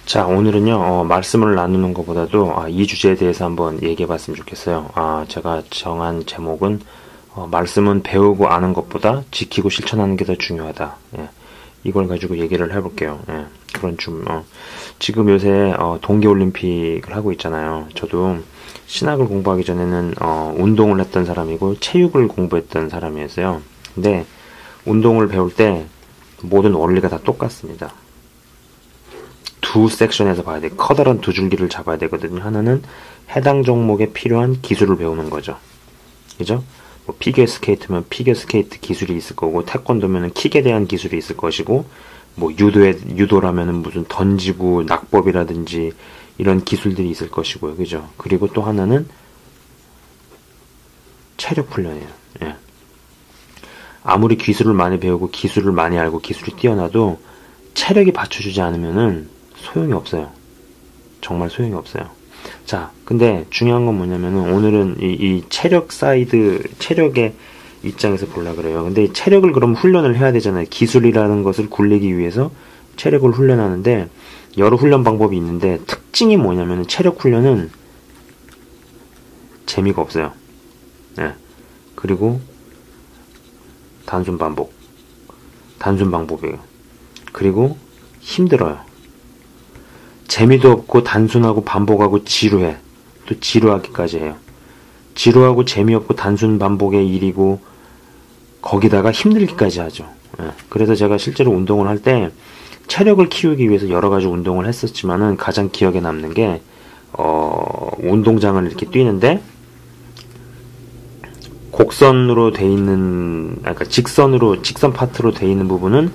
자, 오늘은요, 말씀을 나누는 것보다도, 이 주제에 대해서 한번 얘기해 봤으면 좋겠어요. 제가 정한 제목은, 말씀은 배우고 아는 것보다 지키고 실천하는 게 더 중요하다. 예, 이걸 가지고 얘기를 해볼게요. 예, 지금 요새, 동계올림픽을 하고 있잖아요. 저도 신학을 공부하기 전에는, 운동을 했던 사람이고, 체육을 공부했던 사람이었어요. 근데, 운동을 배울 때, 모든 원리가 다 똑같습니다. 두 섹션에서 봐야 돼. 커다란 두 줄기를 잡아야 되거든요. 하나는 해당 종목에 필요한 기술을 배우는 거죠. 그죠? 뭐 피겨 스케이트면 피겨 스케이트 기술이 있을 거고, 태권도면은 킥에 대한 기술이 있을 것이고, 뭐 유도라면은 무슨 던지고 낙법이라든지 이런 기술들이 있을 것이고요. 그죠? 그리고 또 하나는 체력 훈련이에요. 예. 아무리 기술을 많이 배우고 기술을 많이 알고 기술이 뛰어나도 체력이 받쳐주지 않으면은 소용이 없어요. 정말 소용이 없어요. 자, 근데 중요한 건 뭐냐면은 오늘은 이 체력 사이드, 체력의 입장에서 보려고 그래요. 근데 이 체력을 그럼 훈련을 해야 되잖아요. 기술이라는 것을 굴리기 위해서 체력을 훈련하는데 여러 훈련 방법이 있는데 특징이 뭐냐면은 체력 훈련은 재미가 없어요. 네. 그리고 단순 반복이에요. 그리고 힘들어요. 재미도 없고 단순하고 반복하고 지루해. 또 지루하기까지 해요. 지루하고 재미없고 단순 반복의 일이고 거기다가 힘들기까지 하죠. 예. 그래서 제가 실제로 운동을 할 때 체력을 키우기 위해서 여러 가지 운동을 했었지만은 가장 기억에 남는 게 운동장을 이렇게 뛰는데 곡선으로 돼 있는, 그러니까 직선 파트로 돼 있는 부분은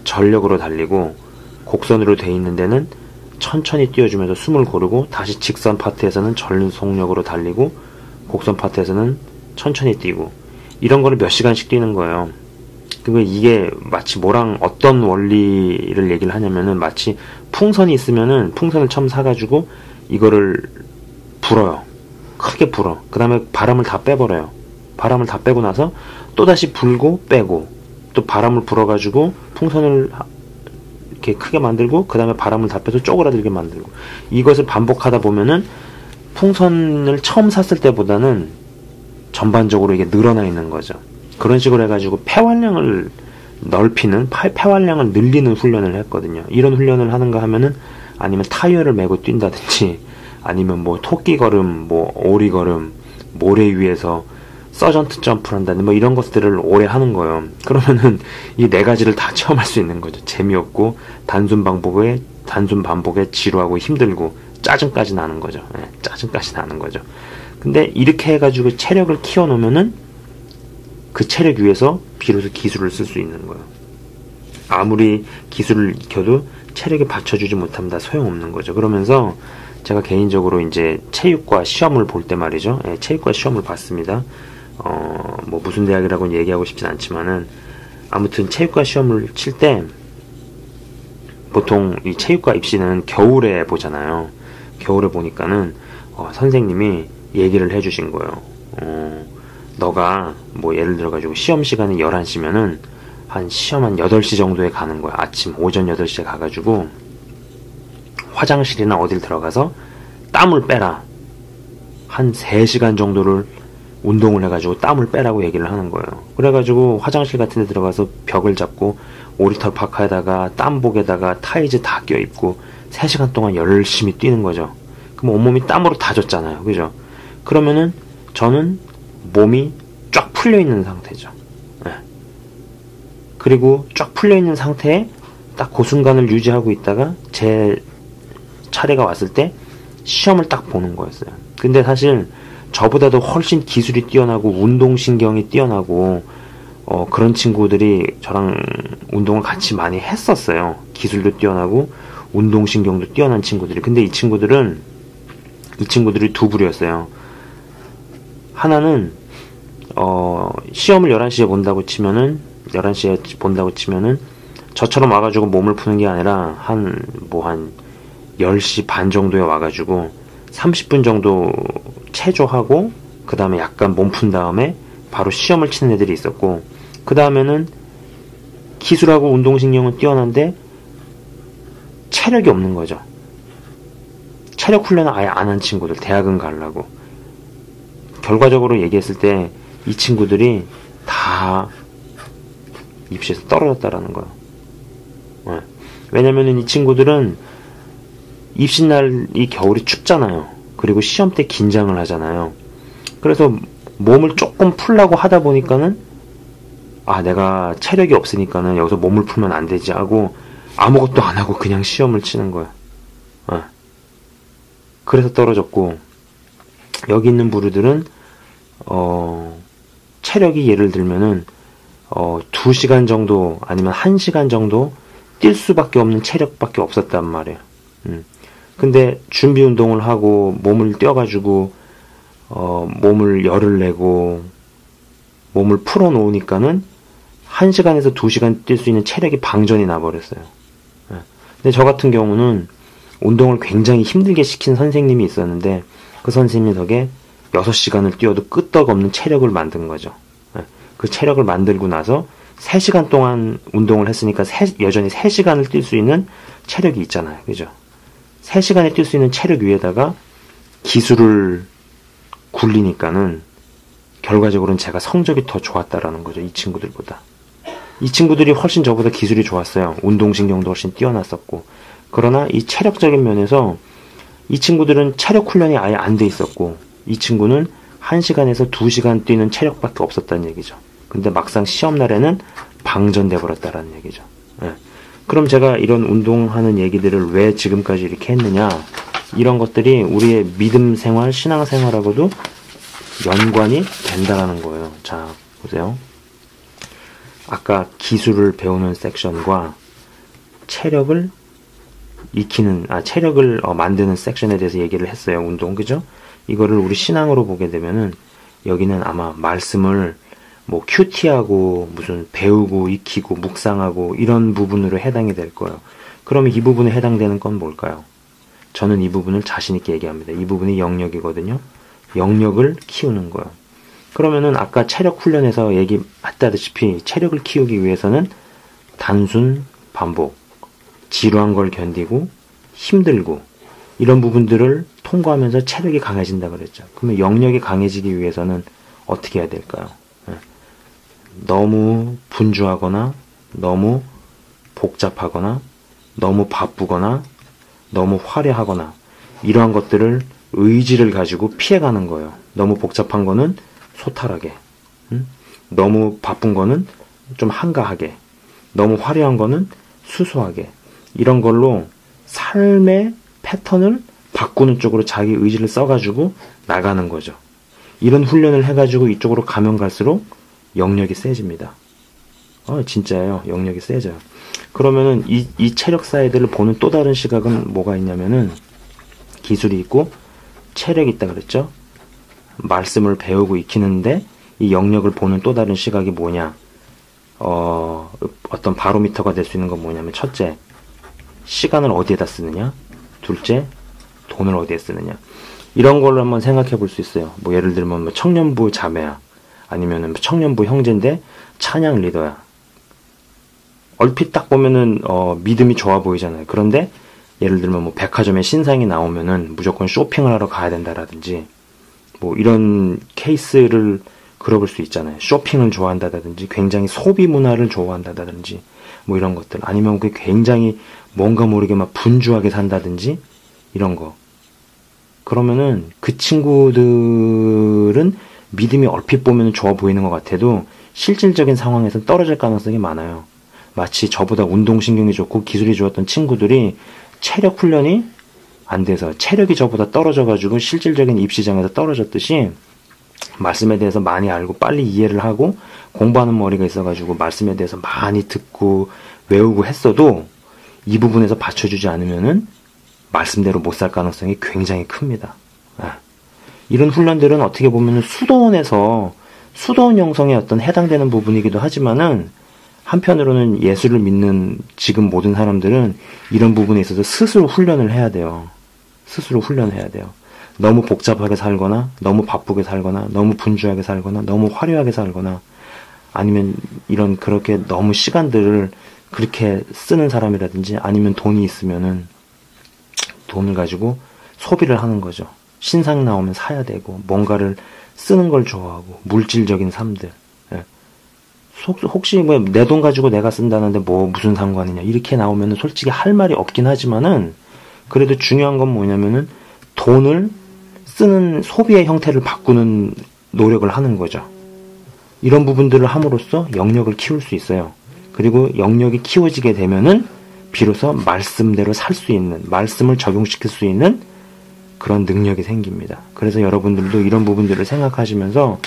전력으로 달리고 곡선으로 돼 있는 데는 천천히 뛰어주면서 숨을 고르고 다시 직선 파트에서는 전속력으로 달리고 곡선 파트에서는 천천히 뛰고 이런 거를 몇 시간씩 뛰는 거예요. 그리고 이게 마치 뭐랑 어떤 원리를 얘기를 하냐면은 마치 풍선이 있으면은 풍선을 처음 사가지고 이거를 불어요. 크게 불어. 그 다음에 바람을 다 빼버려요. 바람을 다 빼고 나서 또다시 불고 빼고 또 바람을 불어가지고 풍선을 이렇게 크게 만들고 그 다음에 바람을 다 빼서 쪼그라들게 만들고 이것을 반복하다 보면은 풍선을 처음 샀을 때보다는 전반적으로 이게 늘어나 있는 거죠. 그런 식으로 해가지고 폐활량을 넓히는, 폐활량을 늘리는 훈련을 했거든요. 이런 훈련을 하는가 하면은 아니면 타이어를 메고 뛴다든지 아니면 뭐 토끼 걸음, 뭐 오리 걸음, 모래 위에서 서전트 점프를 한다든지 뭐 이런 것들을 오래 하는 거예요. 그러면은 이 네 가지를 다 체험할 수 있는 거죠. 재미없고 단순 반복에 지루하고 힘들고 짜증까지 나는 거죠. 네, 짜증까지 나는 거죠. 근데 이렇게 해가지고 체력을 키워놓으면은 그 체력 위에서 비로소 기술을 쓸 수 있는 거예요. 아무리 기술을 익혀도 체력에 받쳐주지 못하면 다 소용없는 거죠. 그러면서 제가 개인적으로 이제 체육과 시험을 볼 때 말이죠. 예, 체육과 시험을 봤습니다. 뭐 무슨 대학이라고는 얘기하고 싶진 않지만은 아무튼 체육과 시험을 칠 때 보통 이 체육과 입시는 겨울에 보잖아요. 겨울에 보니까는 선생님이 얘기를 해주신 거예요. 너가 뭐 예를 들어가지고 시험 시간이 11시면은 한 시험 한 8시 정도에 가는 거야. 아침 오전 8시에 가가지고 화장실이나 어딜 들어가서 땀을 빼라. 한 3시간 정도를 운동을 해가지고 땀을 빼라고 얘기를 하는 거예요. 그래가지고 화장실 같은 데 들어가서 벽을 잡고 오리털 파카에다가 땀복에다가 타이즈 다 껴입고 3시간 동안 열심히 뛰는 거죠. 그럼 온몸이 땀으로 다 젖잖아요. 그죠? 그러면은 저는 몸이 쫙 풀려있는 상태죠. 네. 그리고 쫙 풀려있는 상태에 딱 그 순간을 유지하고 있다가 제 차례가 왔을 때 시험을 딱 보는 거였어요. 근데 사실 저보다도 훨씬 기술이 뛰어나고 운동신경이 뛰어나고 그런 친구들이 저랑 운동을 같이 많이 했었어요. 기술도 뛰어나고 운동신경도 뛰어난 친구들이. 근데 이 친구들이 두 부류였어요. 하나는 시험을 11시에 본다고 치면은 저처럼 와가지고 몸을 푸는 게 아니라 한 10시 반 정도에 와가지고 30분 정도 체조하고 그 다음에 약간 몸 푼 다음에 바로 시험을 치는 애들이 있었고, 그 다음에는 기술하고 운동신경은 뛰어난데 체력이 없는 거죠. 체력 훈련을 아예 안 한 친구들, 대학은 가려고. 결과적으로 얘기했을 때 이 친구들이 다 입시에서 떨어졌다라는 거예요. 네. 왜냐면은 이 친구들은 입시날 이 겨울이 춥잖아요. 그리고 시험 때 긴장을 하잖아요. 그래서 몸을 조금 풀라고 하다 보니까는 내가 체력이 없으니까는 여기서 몸을 풀면 안 되지 하고 아무것도 안 하고 그냥 시험을 치는 거야. 그래서 떨어졌고, 여기 있는 부류들은 체력이 예를 들면은 2시간 정도 아니면 1시간 정도 뛸 수밖에 없는 체력밖에 없었단 말이에요. 근데 준비 운동을 하고 몸을 뛰어가지고 몸을 열을 내고 몸을 풀어 놓으니까는 1시간에서 2시간 뛸 수 있는 체력이 방전이 나버렸어요. 근데 저 같은 경우는 운동을 굉장히 힘들게 시킨 선생님이 있었는데 그 선생님 덕에 6시간을 뛰어도 끄떡없는 체력을 만든 거죠. 그 체력을 만들고 나서 3시간 동안 운동을 했으니까 여전히 3시간을 뛸 수 있는 체력이 있잖아요. 그죠? 3시간에 뛸 수 있는 체력 위에다가 기술을 굴리니까는 결과적으로는 제가 성적이 더 좋았다라는 거죠. 이 친구들보다. 이 친구들이 훨씬 저보다 기술이 좋았어요. 운동신경도 훨씬 뛰어났었고. 그러나 이 체력적인 면에서 이 친구들은 체력 훈련이 아예 안 돼 있었고, 이 친구는 1시간에서 2시간 뛰는 체력밖에 없었다는 얘기죠. 근데 막상 시험날에는 방전돼 버렸다라는 얘기죠. 그럼 제가 이런 운동하는 얘기들을 왜 지금까지 이렇게 했느냐, 이런 것들이 우리의 믿음 생활, 신앙 생활하고도 연관이 된다라는 거예요. 자, 보세요. 아까 기술을 배우는 섹션과 체력을 만드는 섹션에 대해서 얘기를 했어요. 운동, 그죠? 이거를 우리 신앙으로 보게 되면은 여기는 아마 말씀을 뭐 큐티하고 무슨 배우고 익히고 묵상하고 이런 부분으로 해당이 될 거예요. 그러면 이 부분에 해당되는 건 뭘까요? 저는 이 부분을 자신 있게 얘기합니다. 이 부분이 영역이거든요. 영역을 키우는 거예요. 그러면은 아까 체력 훈련에서 얘기했다시피 체력을 키우기 위해서는 단순 반복, 지루한 걸 견디고 힘들고 이런 부분들을 통과하면서 체력이 강해진다 그랬죠. 그러면 영역이 강해지기 위해서는 어떻게 해야 될까요? 너무 분주하거나 너무 복잡하거나 너무 바쁘거나 너무 화려하거나 이러한 것들을 의지를 가지고 피해가는 거예요. 너무 복잡한 거는 소탈하게, 너무 바쁜 거는 좀 한가하게, 너무 화려한 거는 수수하게, 이런 걸로 삶의 패턴을 바꾸는 쪽으로 자기 의지를 써가지고 나가는 거죠. 이런 훈련을 해가지고 이쪽으로 가면 갈수록 영역이 세집니다. 진짜예요. 영역이 세져요. 그러면은 이 체력 사이드를 보는 또 다른 시각은 뭐가 있냐면은 기술이 있고 체력이 있다 그랬죠. 말씀을 배우고 익히는데 이 영역을 보는 또 다른 시각이 뭐냐? 어떤 바로미터가 될 수 있는 건 뭐냐면, 첫째, 시간을 어디에다 쓰느냐? 둘째, 돈을 어디에 쓰느냐? 이런 걸로 한번 생각해 볼 수 있어요. 뭐 예를 들면 뭐 청년부 자매야, 아니면은 청년부 형제인데 찬양 리더야. 얼핏 딱 보면은 믿음이 좋아 보이잖아요. 그런데 예를 들면 뭐 백화점에 신상이 나오면은 무조건 쇼핑을 하러 가야 된다라든지, 뭐 이런 케이스를 그려볼 수 있잖아요. 쇼핑을 좋아한다든지, 굉장히 소비 문화를 좋아한다든지, 뭐 이런 것들. 아니면 굉장히 뭔가 모르게 막 분주하게 산다든지, 이런 거. 그러면은 그 친구들은 믿음이 얼핏 보면 좋아 보이는 것 같아도 실질적인 상황에서 떨어질 가능성이 많아요. 마치 저보다 운동신경이 좋고 기술이 좋았던 친구들이 체력 훈련이 안 돼서 체력이 저보다 떨어져가지고 실질적인 입시장에서 떨어졌듯이, 말씀에 대해서 많이 알고 빨리 이해를 하고 공부하는 머리가 있어가지고 말씀에 대해서 많이 듣고 외우고 했어도 이 부분에서 받쳐주지 않으면은 말씀대로 못 살 가능성이 굉장히 큽니다. 이런 훈련들은 어떻게 보면 수도원에서 수도원 영성에 어떤 해당되는 부분이기도 하지만은, 한편으로는 예수를 믿는 지금 모든 사람들은 이런 부분에 있어서 스스로 훈련을 해야 돼요. 스스로 훈련해야 돼요. 너무 복잡하게 살거나 너무 바쁘게 살거나 너무 분주하게 살거나 너무 화려하게 살거나, 아니면 그렇게 너무 시간들을 그렇게 쓰는 사람이라든지, 아니면 돈이 있으면은 돈을 가지고 소비를 하는 거죠. 신상 나오면 사야 되고, 뭔가를 쓰는 걸 좋아하고, 물질적인 삶들. 예. 혹시 뭐 내 돈 가지고 내가 쓴다는데 뭐 무슨 상관이냐 이렇게 나오면은 솔직히 할 말이 없긴 하지만은, 그래도 중요한 건 뭐냐면은 돈을 쓰는 소비의 형태를 바꾸는 노력을 하는 거죠. 이런 부분들을 함으로써 영역을 키울 수 있어요. 그리고 영역이 키워지게 되면은 비로소 말씀대로 살 수 있는, 말씀을 적용시킬 수 있는 그런 능력이 생깁니다. 그래서 여러분들도 이런 부분들을 생각하시면서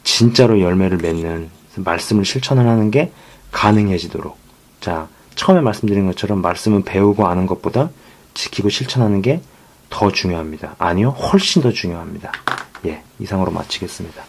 진짜로 열매를 맺는 말씀을 실천을 하는 게 가능해지도록. 자, 처음에 말씀드린 것처럼 말씀은 배우고 아는 것보다 지키고 실천하는 게 더 중요합니다. 아니요, 훨씬 더 중요합니다. 예, 이상으로 마치겠습니다.